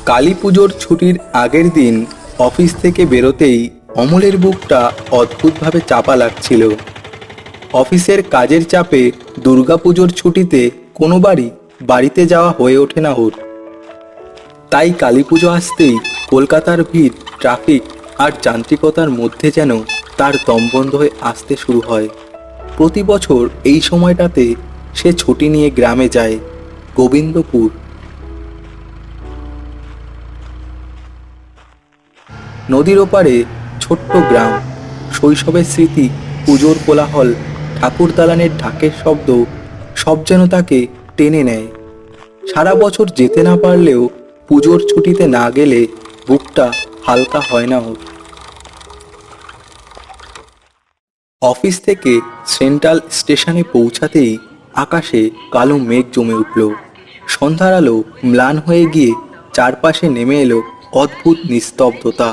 কালী পুজোর ছুটির আগের দিন অফিস থেকে বেরোতেই অমলের বুকটা অদ্ভুতভাবে চাপা লাগছিল। অফিসের কাজের চাপে দুর্গাপুজোর ছুটিতে কোনোবারই বাড়িতে যাওয়া হয়ে ওঠে না ওর। তাই কালী পুজো আসতেই কলকাতার ভিড়, ট্রাফিক আর যান্ত্রিকতার মধ্যে যেন তার দমবন্ধ হয়ে আসতে শুরু হয়। প্রতি বছর এই সময়টাতে সে ছুটি নিয়ে গ্রামে যায়, গোবিন্দপুর। নদীর ওপারে ছোট্ট গ্রাম, শৈশবের স্মৃতি, পুজোর কোলাহল, ঠাকুর দালানের ঢাকের শব্দ সব যেন তাকে টেনে নেয়। সারা বছর যেতে না পারলেও পুজোর ছুটিতে না গেলে বুকটা হালকা হয় না ওর। অফিস থেকে সেন্ট্রাল স্টেশনে পৌঁছাতেই আকাশে কালো মেঘ জমে উঠল। সন্ধ্যার আলো ম্লান হয়ে গিয়ে চারপাশে নেমে এলো অদ্ভুত নিস্তব্ধতা।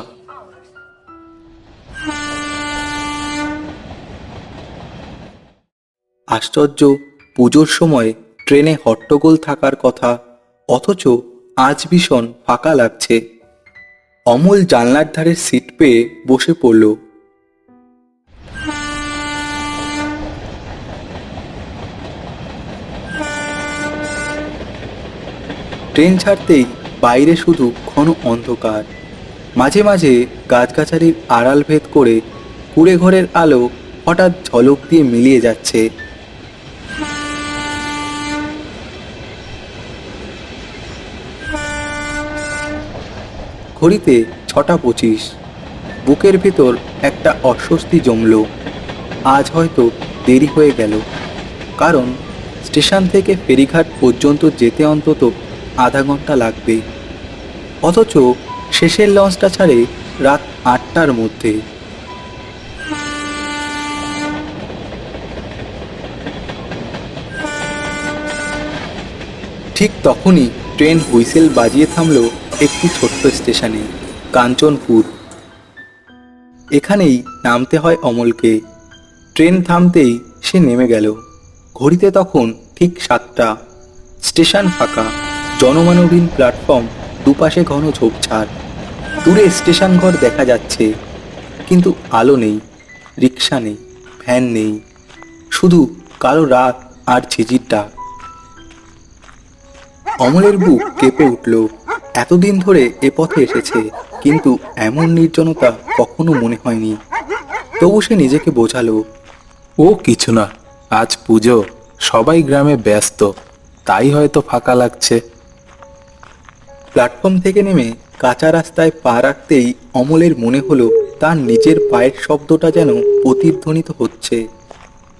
আশ্চর্য, পুজোর সময় ট্রেনে হট্টগোল থাকার কথা, অথচ আজ ভীষণ ফাঁকা লাগছে। অমল জানলার ধারে সিট পেয়ে বসে পড়ল। ট্রেন ছাড়তেই বাইরে শুধু ঘন অন্ধকার, মাঝে মাঝে গাছগাছালির আড়াল ভেদ করে কুঁড়ে ঘরের আলো হঠাৎ ঝলক দিয়ে মিলিয়ে যাচ্ছে। ঘড়িতে 6:25। বুকের ভেতর একটা অস্বস্তি জমল। আজ হয়তো দেরি হয়ে গেল, কারণ স্টেশন থেকে ফেরিঘাট পর্যন্ত যেতে অন্তত আধা ঘন্টা লাগবে। অথচ শেষের লঞ্চটা ছাড়ে রাত 8টার মধ্যে। ঠিক তখনই ট্রেন হুইসেল বাজিয়ে থামল একটি ছোট্ট স্টেশনে, কাঞ্চনপুর। এখানেই নামতে হয় অমলকে। ট্রেন থামতেই সে নেমে গেল। ঘড়িতে তখন ঠিক 7টা। স্টেশন ফাঁকা, জনমানবহীন প্ল্যাটফর্ম, দুপাশে ঘন ঝোপঝাড়। দূরে স্টেশন ঘর দেখা যাচ্ছে, কিন্তু আলো নেই, রিক্সা নেই, ভ্যান নেই, শুধু কালো রাত আর ঝিঝির ডাক। অমলের বুক কেঁপে উঠল। এতদিন ধরে এ পথে এসেছে, কিন্তু এমন নির্জনতা কখনো মনে হয়নি। তবু সে নিজেকে বোঝালো, ও কিছু না, আজ পুজো, সবাই গ্রামে ব্যস্ত, তাই হয়তো ফাঁকা লাগছে। প্ল্যাটফর্ম থেকে নেমে কাঁচা রাস্তায় পা রাখতেই অমলের মনে হলো তার নিজের পায়ের শব্দটা যেন প্রতিধ্বনিত হচ্ছে,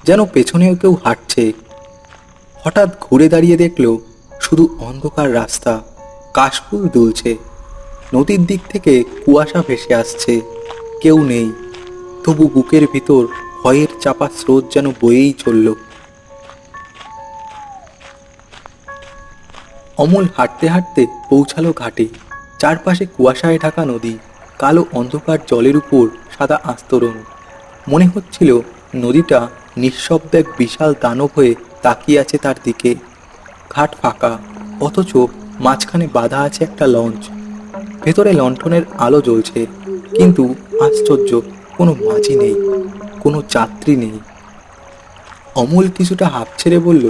যেন পেছনেও কেউ হাঁটছে। হঠাৎ ঘুরে দাঁড়িয়ে দেখল শুধু অন্ধকার রাস্তা, কাশফুল দুলছে, নদীর দিক থেকে কুয়াশা ভেসে আসছে, কেউ নেই। তবু বুকের ভিতর ভয়ের চাপা স্রোত যেন বয়েই চলল। অমল হাঁটতে হাঁটতে পৌঁছালো ঘাটে। চারপাশে কুয়াশায় ঢাকা নদী, কালো অন্ধকার জলের উপর সাদা আস্তরণ। মনে হচ্ছিল নদীটা নিঃশব্দ এক বিশাল দানব হয়ে তাকিয়ে আছে তার দিকে। ঘাট ফাঁকা, অথচ মাঝখানে বাঁধা আছে একটা লঞ্চ। ভেতরে লণ্ঠনের আলো জ্বলছে, কিন্তু আশ্চর্য, কোনো মাঝি নেই, কোনো যাত্রী নেই। অমল কিছুটা হাঁপ ছেড়ে বলল,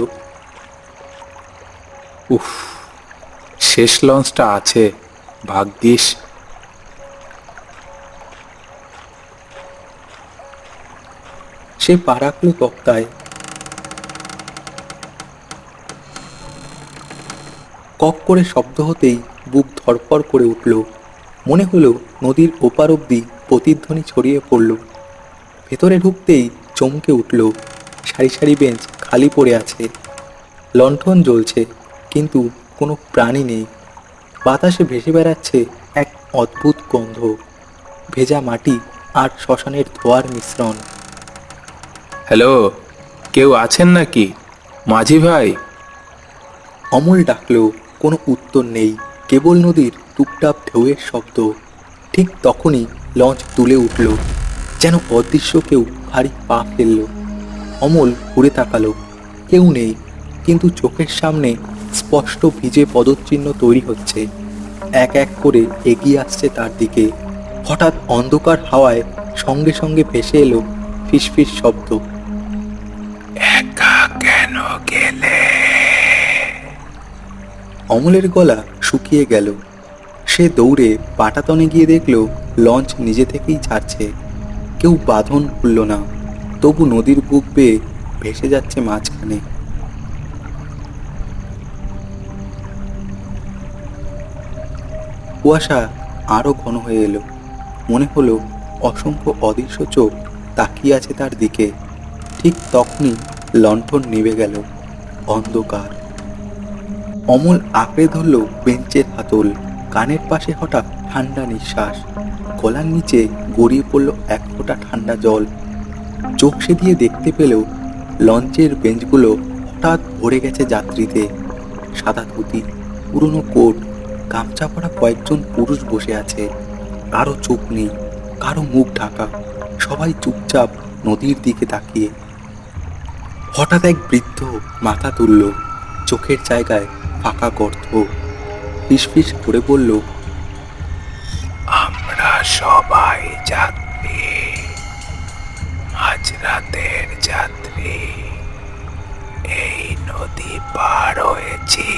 উফ, শেষ লঞ্চটা আছে, ভাগ্যিস। সে পা রাখল তক্তায়। কক করে শব্দ হতেই বুক ধড়ফড় করে উঠল। মনে হলো নদীর ওপার অব্দি প্রতিধ্বনি ছড়িয়ে পড়ল। ভেতরে ঢুকতেই চমকে উঠল। সারি সারি বেঞ্চ খালি পড়ে আছে, লণ্ঠন জ্বলছে, কিন্তু কোনো প্রাণী নেই। বাতাসে ভেসে বেড়াচ্ছে এক অদ্ভুত গন্ধ, ভেজা মাটি আর শ্মশানের ধোঁয়ার মিশ্রণ। হ্যালো, কেউ আছেন নাকি, মাঝি ভাই? অমল ডাকলো, কোনো উত্তর নেই, কেবল নদীর টুপটাপ ঢেউয়ের শব্দ। ঠিক তখনই লঞ্চ তুলে উঠল, যেন অদৃশ্য কেউ ভারী পা ফেলল। অমল ঘুরে তাকালো, কেউ নেই, কিন্তু চোখের সামনে স্পষ্ট ভিজে পদচিহ্ন তৈরি হচ্ছে। এক এক করে এগিয়ে আসছে তার দিকে। হঠাৎ অন্ধকার হাওয়ায় সঙ্গে সঙ্গে ভেসে এলো ফিসফিস শব্দ। একা কেন গেলে? অমলের গলা শুকিয়ে গেল। সে দৌড়ে পাটাতনে গিয়ে দেখল লঞ্চ নিজে থেকেই ছাড়ছে। কেউ বাঁধন খুলল না, তবু নদীর বুক বেয়ে ভেসে যাচ্ছে মাঝখানে। কুয়াশা আরো ঘন হয়ে এলো। মনে হলো অসংখ্য অদৃশ্য চোখ তাকিয়ে আছে তার দিকে। ঠিক তখনই লণ্ঠন নিভে গেল। অন্ধকার। অমল আঁকড়ে ধরল বেঞ্চের হাতল। কানের পাশে হঠাৎ ঠান্ডা নিঃশ্বাস। গলার নিচে গড়িয়ে পড়ল এক ফোঁটা ঠান্ডা জল। চোখ সে দিয়ে দেখতে পেল লঞ্চের বেঞ্চগুলো হঠাৎ ভরে গেছে যাত্রীতে। সাদা ধুতি, পুরনো কোট, গামছা পরা কয়েকজন পুরুষ বসে আছে। কারো চোখ নেই, কারো মুখ ঢাকা, সবাই চুপচাপ নদীর দিকে তাকিয়ে। হঠাৎ এক বৃদ্ধ মাথা তুলল, চোখের জায়গায় ফাঁকা গর্ত। ফিসফিস করে বলল, আমরা সবাই যাত্রী, মাঝরাতের যাত্রী। এই নদী পার হয়েছি,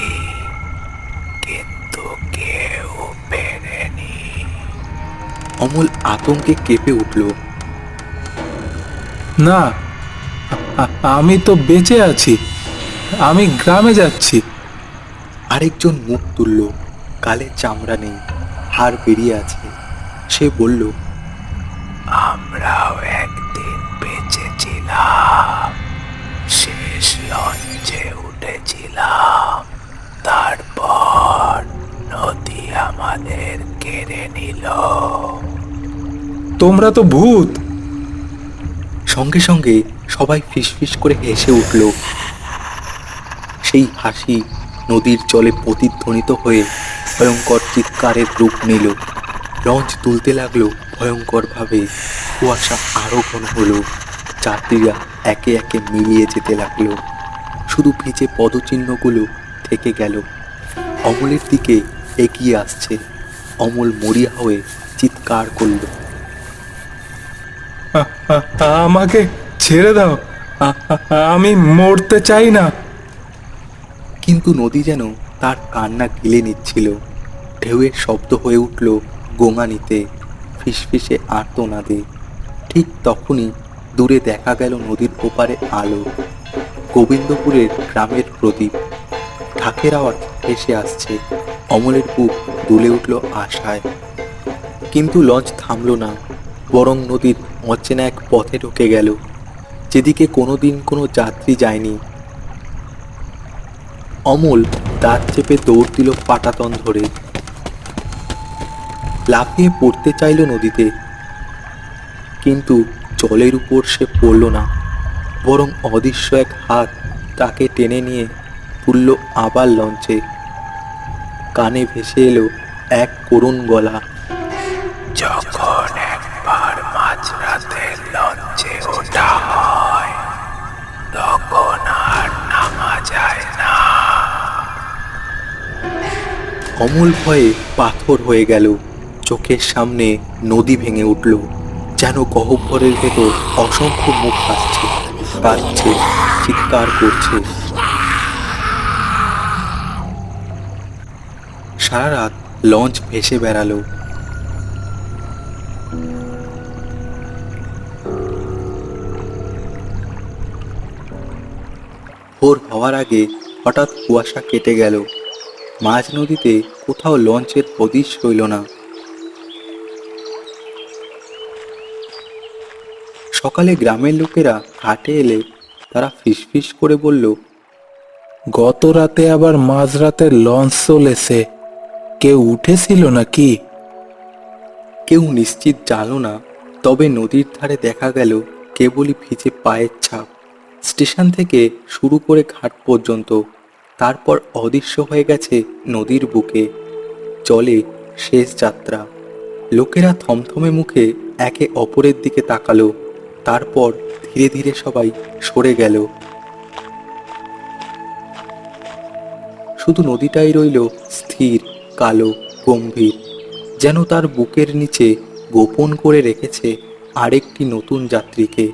কিন্তু কেউ ফেরেনি। অমল আতঙ্কে কেঁপে উঠল। না, আমি তো বেঁচে আছি, আমি গ্রামে যাচ্ছি। আরেকজন মুখ তুলল, গালে চামড়া নেই, হাড় বেরিয়ে আছে। সে বলল, আমরাও একদিন বেঁচেছিলাম, শেষ লঞ্চে উঠেছিলাম, তারপর নদী আমাদের কেড়ে নিল। তোমরা তো ভূত। সঙ্গে সঙ্গে সবাই ফিসফিস করে হেসে উঠল। সেই হাসি নদীর জলে প্রতিধ্বনিত হয়ে ভয়ঙ্কর চিৎকারের রূপ নিল। লঞ্চ তুলতে লাগলো ভয়ঙ্করভাবে। কুয়াশা আরো ঘন হলো। যাত্রীরা একে একে মিলিয়ে যেতে লাগলো। শুধু ভিজে পদচিহ্নগুলো থেকে গেল। অমলের দিকে এগিয়ে আসছে। অমল মরিয়া হয়ে চিৎকার করল, আমাকে ছেড়ে দাও, আমি মরতে চাই না। কিন্তু নদী যেন তার কান্না গিলে নিচ্ছিল। ঢেউয়ের শব্দ হয়ে উঠল গোঙানিতে, ফিসফিসে আর্তনাদে। ঠিক তখনই দূরে দেখা গেল নদীর ওপারে আলো। গোবিন্দপুরের গ্রামের প্রদীপ। ঢাকের আওয়াজ ভেসে আসছে। অমলের বুক দুলে উঠল আশায়। কিন্তু লঞ্চ থামল না, বরং নদীর অচেনা এক পথে ঢুকে গেল, যেদিকে কোনোদিন কোনো যাত্রী যায়নি। অমল দাঁত চেপে দৌড় দিল পাটাতন ধরে। লাফিয়ে পড়তে চাইল নদীতে, কিন্তু জলের উপর সে পড়ল না, বরং অদৃশ্য এক হাত তাকে টেনে নিয়ে তুলল আবার লঞ্চে। কানে ভেসে এলো এক করুণ গলা, যখন একবার মাঝরাতে লঞ্চে ওঠা হয়, তখন আর নামা যায় না। অমল ভয়ে পাথর হয়ে গেল। চোখের সামনে নদী ভেঙে উঠল, যেন গহ্বরের ভেতর অসংখ্য মুখ আসছে, কাঁদছে, চিৎকার করছে। সারা রাত লঞ্চ ভেসে বেড়ালো। ভোর হওয়ার আগে হঠাৎ কুয়াশা কেটে গেল। মাঝ নদীতে কোথাও লঞ্চের হদিশ রইল না। সকালে গ্রামের লোকেরা ঘাটে এলে তারা ফিসফিস করে বলল, গত রাতে আবার মাঝরাতে লঞ্চ চলেছে, কেউ উঠেছিল নাকি? কেউ নিশ্চিত জানো না, তবে নদীর ধারে দেখা গেল কেবলই ভিজে পায়ের ছাপ। স্টেশন থেকে শুরু করে ঘাট পর্যন্ত, তারপর অদৃশ্য হয়ে গেছে নদীর বুকে। চলে শেষ যাত্রা। লোকেরা থমথমে মুখে একে অপরের দিকে তাকালো। তারপর ধীরে ধীরে সবাই সরে গেল। শুধু নদীটাই রইল স্থির, কালো, গম্ভীর, যেন তার বুকের নিচে গোপন করে রেখেছে আরেকটি নতুন যাত্রীকে।